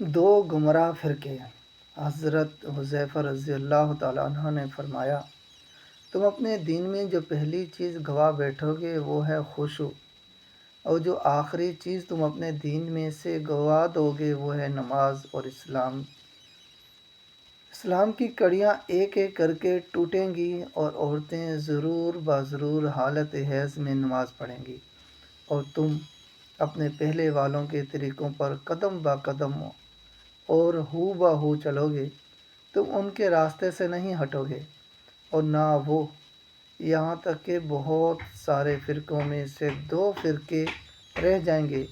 دو گمراہ فرقے۔ حضرت حذیفہ رضی اللہ تعالیٰ عنہ نے فرمایا، تم اپنے دین میں جو پہلی چیز گوا بیٹھو گے وہ ہے خشوع، اور جو آخری چیز تم اپنے دین میں سے گوا دو گے وہ ہے نماز اور اسلام۔ اسلام کی کڑیاں ایک ایک کر کے ٹوٹیں گی اور عورتیں ضرور بضرور حالت حیض میں نماز پڑھیں گی، اور تم اپنے پہلے والوں کے طریقوں پر قدم با قدم اور ہو بہ ہو چلو گے، تم ان کے راستے سے نہیں ہٹو گے، اور نہ وہ، یہاں تک کہ بہت سارے فرقوں میں سے دو فرقے رہ جائیں گے،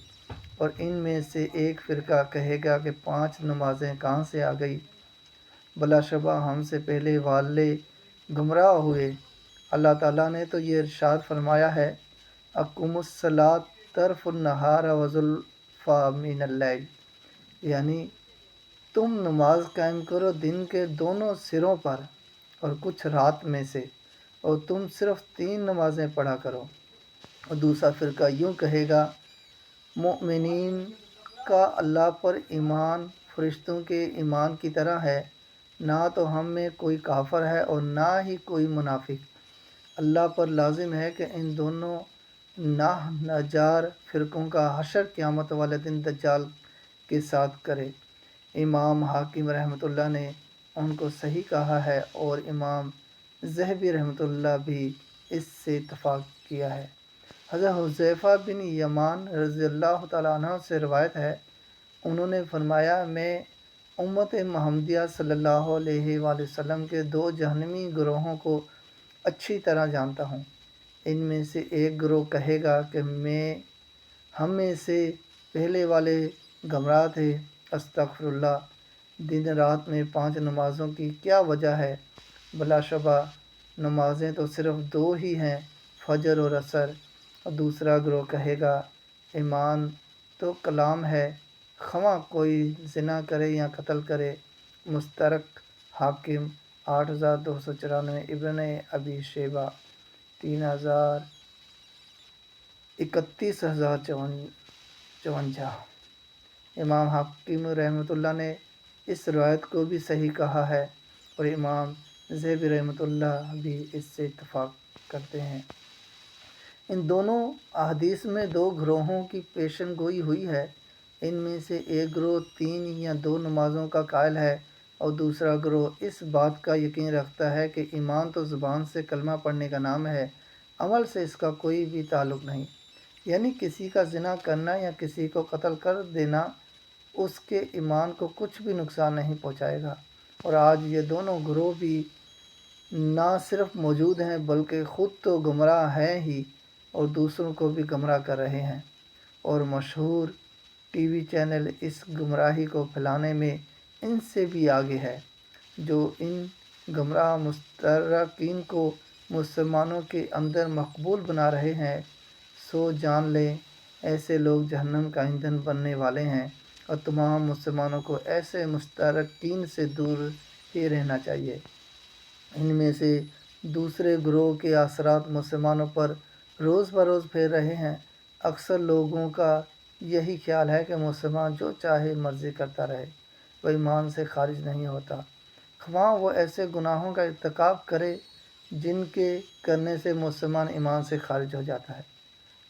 اور ان میں سے ایک فرقہ کہے گا کہ 5 نمازیں کہاں سے آ گئی، بلا شبہ ہم سے پہلے والے گمراہ ہوئے۔ اللہ تعالیٰ نے تو یہ ارشاد فرمایا ہے، اقیموا الصلاۃ طرف النہار وزلفیٰ من اللیل، یعنی تم نماز قائم کرو دن کے دونوں سروں پر اور کچھ رات میں سے، اور تم صرف 3 نمازیں پڑھا کرو۔ اور دوسرا فرقہ یوں کہے گا، مومنین کا اللہ پر ایمان فرشتوں کے ایمان کی طرح ہے، نہ تو ہم میں کوئی کافر ہے اور نہ ہی کوئی منافق۔ اللہ پر لازم ہے کہ ان دونوں ناہنجار فرقوں کا حشر قیامت والے دن دجال کے ساتھ کرے۔ امام حاکم رحمۃ اللہ نے ان کو صحیح کہا ہے، اور امام ذہبی رحمۃ اللہ بھی اس سے اتفاق کیا ہے۔ حضرت حذیفہ بن یمان رضی اللہ تعالیٰ عنہ سے روایت ہے، انہوں نے فرمایا، میں امت محمدیہ صلی اللہ علیہ وآلہ وسلم کے 2 جہنمی گروہوں کو اچھی طرح جانتا ہوں۔ ان میں سے ایک گروہ کہے گا کہ ہم میں سے پہلے والے گمراہ تھے، استغفر اللہ، دن رات میں 5 نمازوں کی کیا وجہ ہے، بلا شبہ نمازیں تو صرف 2 ہی ہیں، فجر اور عصر۔ اور دوسرا گروہ کہے گا، ایمان تو کلام ہے، خواہ کوئی زنا کرے یا قتل کرے۔ مستدرک حاکم 8294، ابن ابی شیبہ 31054۔ امام حاکم رحمۃ اللہ نے اس روایت کو بھی صحیح کہا ہے، اور امام ذہبی رحمۃ اللہ بھی اس سے اتفاق کرتے ہیں۔ ان دونوں احادیث میں 2 گروہوں کی پیشن گوئی ہوئی ہے۔ ان میں سے ایک گروہ 3 یا 2 نمازوں کا قائل ہے، اور دوسرا گروہ اس بات کا یقین رکھتا ہے کہ ایمان تو زبان سے کلمہ پڑھنے کا نام ہے، عمل سے اس کا کوئی بھی تعلق نہیں، یعنی کسی کا زنا کرنا یا کسی کو قتل کر دینا اس کے ایمان کو کچھ بھی نقصان نہیں پہنچائے گا۔ اور آج یہ دونوں گروہ بھی نہ صرف موجود ہیں بلکہ خود تو گمراہ ہیں ہی، اور دوسروں کو بھی گمراہ کر رہے ہیں، اور مشہور ٹی وی چینل اس گمراہی کو پھیلانے میں ان سے بھی آگے ہے۔ جو ان گمراہ مشترکین کو مسلمانوں کے اندر مقبول بنا رہے ہیں، سو جان لیں ایسے لوگ جہنم کا ایندھن بننے والے ہیں، اور تمام مسلمانوں کو ایسے مشترکین سے دور ہی رہنا چاہیے۔ ان میں سے دوسرے گروہ کے اثرات مسلمانوں پر روز بروز پھیل رہے ہیں۔ اکثر لوگوں کا یہی خیال ہے کہ مسلمان جو چاہے مرضی کرتا رہے، وہ ایمان سے خارج نہیں ہوتا، خواہ وہ ایسے گناہوں کا ارتکاب کرے جن کے کرنے سے مسلمان ایمان سے خارج ہو جاتا ہے۔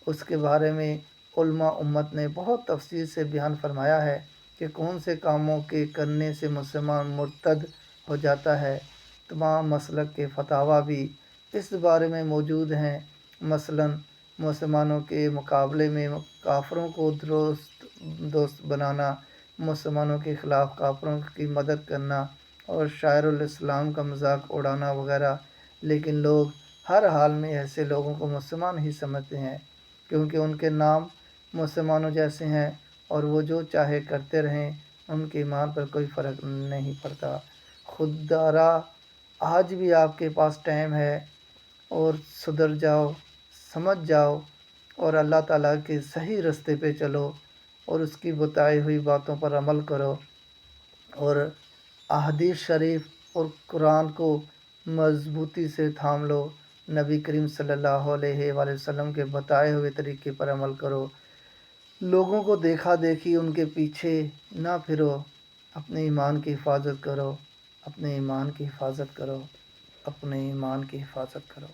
اس کے بارے میں علماء امت نے بہت تفصیل سے بیان فرمایا ہے کہ کون سے کاموں کے کرنے سے مسلمان مرتد ہو جاتا ہے۔ تمام مسلک کے فتاویٰ بھی اس بارے میں موجود ہیں، مثلاً مسلمانوں کے مقابلے میں کافروں کو دوست بنانا، مسلمانوں کے خلاف کافروں کی مدد کرنا، اور شاعر الاسلام کا مذاق اڑانا وغیرہ۔ لیکن لوگ ہر حال میں ایسے لوگوں کو مسلمان ہی سمجھتے ہیں، کیونکہ ان کے نام مسلمانوں جیسے ہیں، اور وہ جو چاہے کرتے رہیں، ان کے ایمان پر کوئی فرق نہیں پڑتا۔ خوددارا آج بھی آپ کے پاس ٹائم ہے، اور سدھر جاؤ، سمجھ جاؤ، اور اللہ تعالیٰ کے صحیح رستے پہ چلو، اور اس کی بتائی ہوئی باتوں پر عمل کرو، اور احادیث شریف اور قرآن کو مضبوطی سے تھام لو، نبی کریم صلی اللہ علیہ وآلہ وسلم کے بتائے ہوئے طریقے پر عمل کرو، لوگوں کو دیکھا دیکھی ان کے پیچھے نہ پھرو، اپنے ایمان کی حفاظت کرو، اپنے ایمان کی حفاظت کرو، اپنے ایمان کی حفاظت کرو۔